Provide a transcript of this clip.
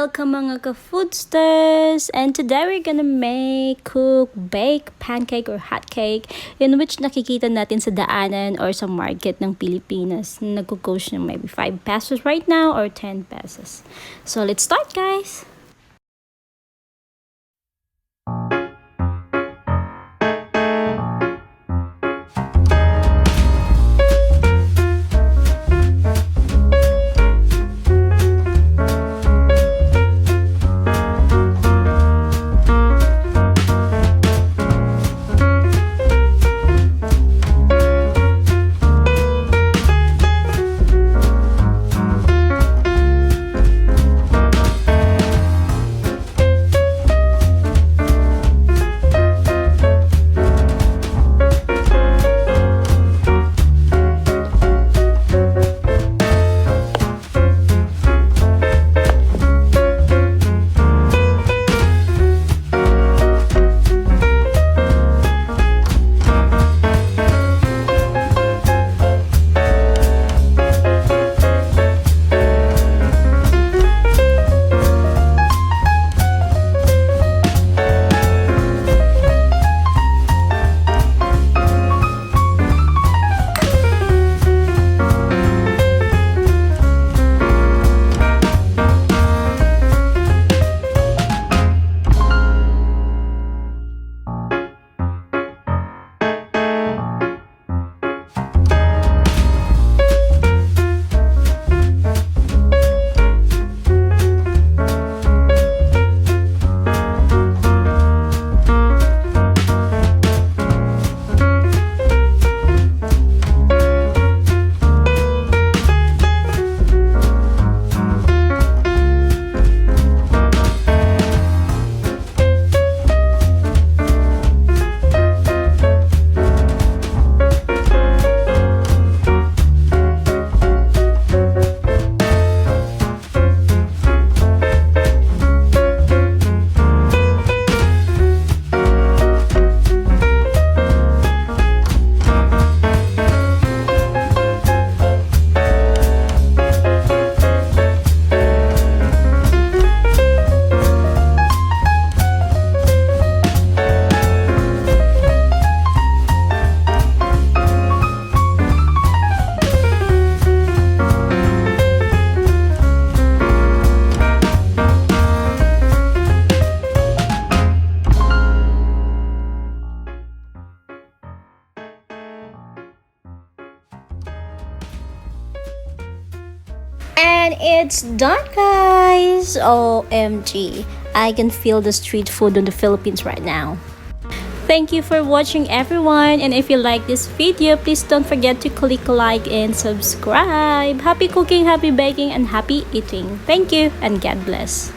Welcome mga ka-foodsters! And today we're gonna bake pancake or hotcake in which nakikita natin sa daanan or sa market ng Pilipinas. Nagko-cost ng maybe 5 pesos right now or 10 pesos. So let's start, guys! And it's done, guys! OMG, I can feel the street food in the Philippines right now. Thank you for watching, everyone, and if you like this video, please don't forget to click like and subscribe. Happy cooking, happy baking, and happy eating. Thank you and God bless.